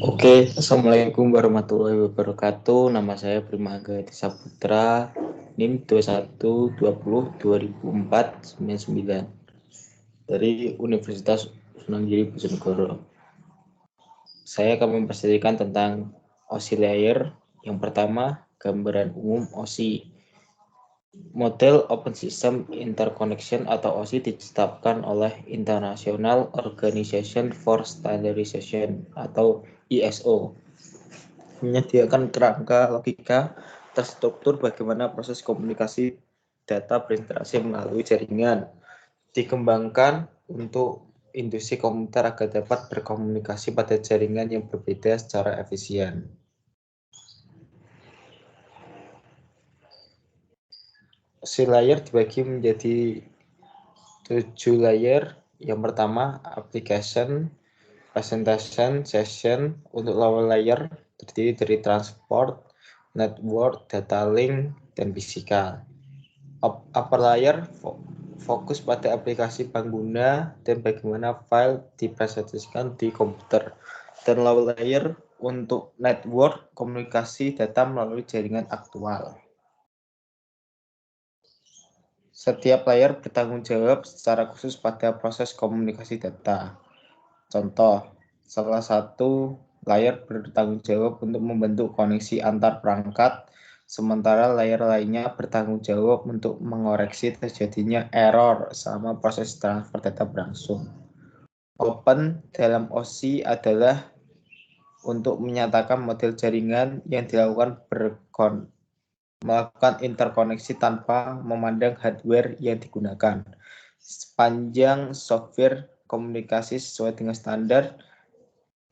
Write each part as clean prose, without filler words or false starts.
Oke, Assalamualaikum warahmatullahi wabarakatuh. Nama saya Prima Agati Saputra, NIM 2120200499 dari Universitas Sunan Giri Bojonegoro. Saya akan mempresentasikan tentang OSI layer. Yang pertama, gambaran umum OSI. Model Open System Interconnection atau OSI ditetapkan oleh International Organization for Standardization atau ISO. Menyediakan kerangka logika terstruktur bagaimana proses komunikasi data berinteraksi melalui jaringan. Dikembangkan untuk industri komputer agar dapat berkomunikasi pada jaringan yang berbeda secara efisien. OSI layer dibagi menjadi 7 layer. Yang pertama, application, presentation, session. Untuk lower layer terdiri dari transport, network, data link, dan fisikal. Upper layer fokus pada aplikasi pengguna dan bagaimana file dipresentasikan di komputer. Dan lower layer untuk network, komunikasi data melalui jaringan aktual. Setiap layer bertanggung jawab secara khusus pada proses komunikasi data. Contoh, salah satu layer bertanggung jawab untuk membentuk koneksi antar perangkat, sementara layer lainnya bertanggung jawab untuk mengoreksi terjadinya error selama proses transfer data berlangsung. Open dalam OSI adalah untuk menyatakan model jaringan yang dilakukan melakukan interkoneksi tanpa memandang hardware yang digunakan. Sepanjang software komunikasi sesuai dengan standar,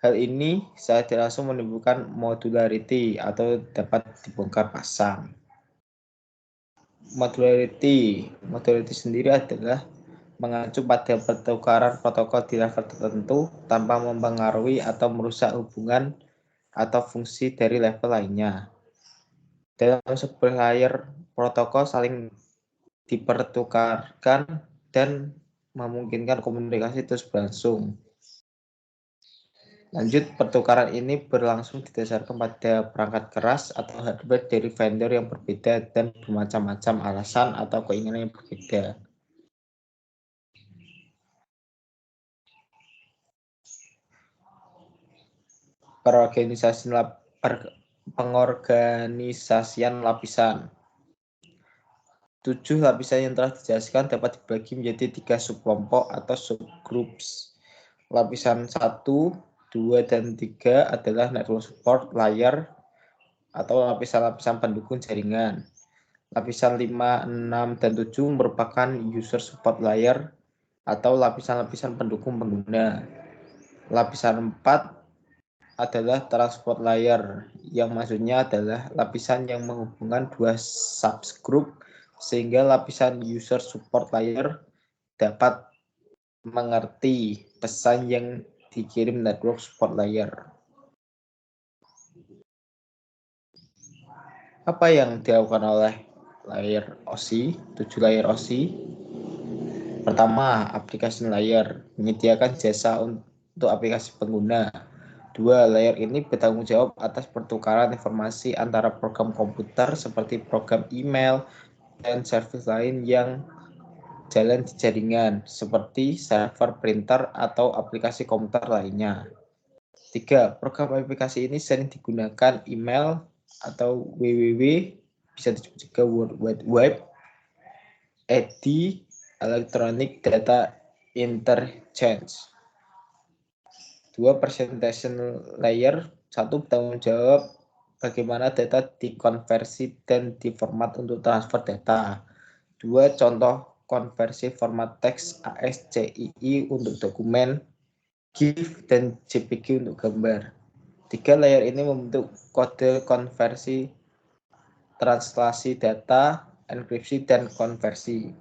hal ini secara langsung menimbulkan modularity atau dapat dibongkar pasang. Modularity sendiri adalah mengacu pada pertukaran protokol di level tertentu tanpa mempengaruhi atau merusak hubungan atau fungsi dari level lainnya. Dalam sebuah layer, protokol saling dipertukarkan dan memungkinkan komunikasi terus berlangsung. Lanjut, pertukaran ini berlangsung didasarkan pada perangkat keras atau hardware dari vendor yang berbeda dan bermacam-macam alasan atau keinginan yang berbeda. Pengorganisasian lapisan. 7 lapisan yang telah dijelaskan dapat dibagi menjadi 3 subkelompok atau subgroups. Lapisan 1, 2, dan 3 adalah network support layer atau lapisan-lapisan pendukung jaringan. Lapisan 5, 6, dan 7 merupakan user support layer atau lapisan-lapisan pendukung pengguna. Lapisan 4 adalah transport layer, yang maksudnya adalah lapisan yang menghubungkan dua subgroup sehingga lapisan user support layer dapat mengerti pesan yang dikirim network support layer. Apa yang dilakukan oleh layer OSI, 7 layer OSI? Pertama, aplikasi layer menyediakan jasa untuk aplikasi pengguna. 2. Layer ini bertanggung jawab atas pertukaran informasi antara program komputer seperti program email dan service lain yang jalan di jaringan seperti server printer atau aplikasi komputer lainnya. 3. Program aplikasi ini sering digunakan email atau www, bisa disebut juga World Wide Web, ED, Electronic Data Interchange. 2. Presentation layer. 1. Bertanggung jawab bagaimana data dikonversi dan diformat untuk transfer data. 2. Contoh konversi format teks ASCII untuk dokumen, GIF, dan JPG untuk gambar. 3. Layer ini membentuk kode konversi, translasi data, enkripsi, dan konversi.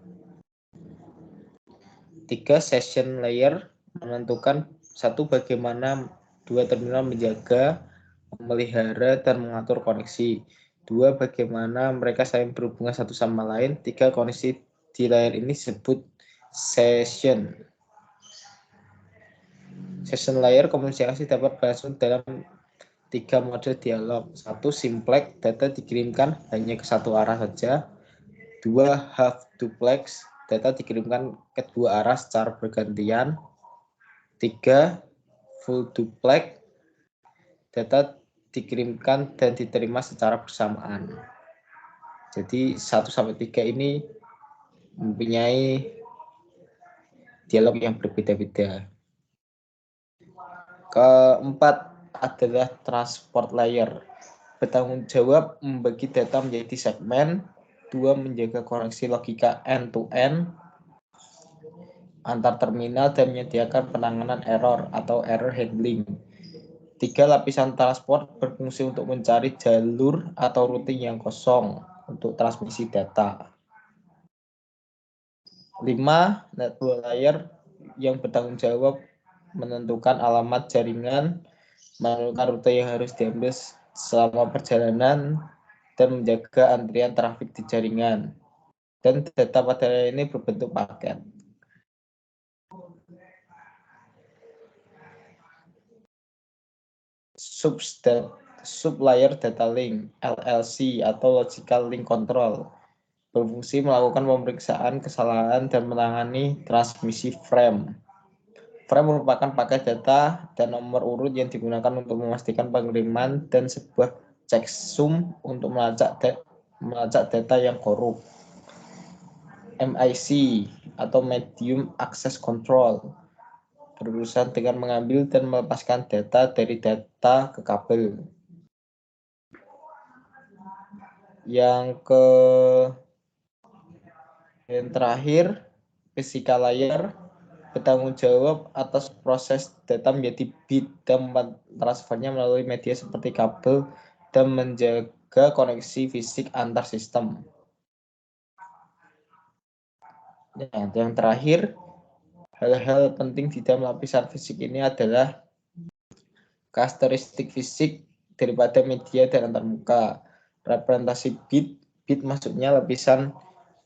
3. Session layer menentukan 1. Bagaimana dua terminal menjaga, memelihara, dan mengatur koneksi. 2. Bagaimana mereka saling berhubungan satu sama lain. 3. Koneksi di layer ini disebut session. Session layer komunikasi dapat berlangsung dalam 3 mode dialog. 1. Simplex, data dikirimkan hanya ke satu arah saja. 2. Half duplex, data dikirimkan ke dua arah secara bergantian. 3. Full duplex, data dikirimkan dan diterima secara bersamaan. Jadi 1-3 ini mempunyai dialog yang berbeda-beda. Keempat adalah transport layer. Bertanggung jawab membagi data menjadi segmen. 2. Menjaga koneksi logika end-to-end antar terminal dan menyediakan penanganan error atau error handling. 3. Lapisan transport berfungsi untuk mencari jalur atau rute yang kosong untuk transmisi data. 5. Network layer yang bertanggung jawab menentukan alamat jaringan, menentukan rute yang harus diambil selama perjalanan, dan menjaga antrian trafik di jaringan. Dan data pada layer ini berbentuk paket. Sub-layer data link (LLC) atau logical link control berfungsi melakukan pemeriksaan kesalahan dan menangani transmisi frame. Frame merupakan paket data dan nomor urut yang digunakan untuk memastikan pengiriman dan sebuah checksum untuk melacak data yang korup. MIC atau Medium Access Control berurusan dengan mengambil dan melepaskan data dari data ke kabel. Yang terakhir, physical layer bertanggung jawab atas proses data menjadi bit dan transfernya melalui media seperti kabel dan menjaga koneksi fisik antar sistem. Yang terakhir, hal-hal penting di dalam lapisan fisik ini adalah karakteristik fisik daripada media dan antarmuka. Representasi bit maksudnya lapisan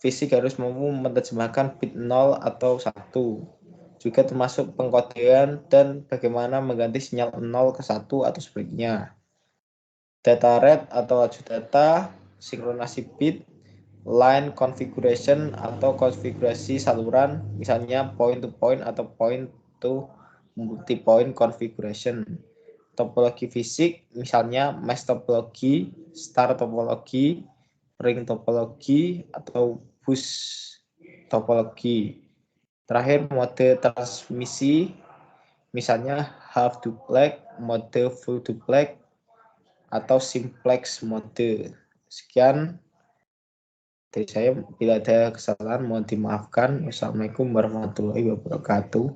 fisik harus mampu menerjemahkan bit 0 atau 1. Juga termasuk pengkodean dan bagaimana mengganti sinyal 0 ke 1 atau sebaliknya. Data rate atau laju data, sinkronasi bit, line configuration atau konfigurasi saluran, misalnya point to point atau point to multi point configuration. Topologi fisik, misalnya mesh topologi, star topologi, ring topologi, atau bus topologi. Terakhir, mode transmisi, misalnya half duplex, mode full duplex, atau simplex mode. Sekian dari saya, bila ada kesalahan mohon dimaafkan. Wassalamualaikum warahmatullahi wabarakatuh.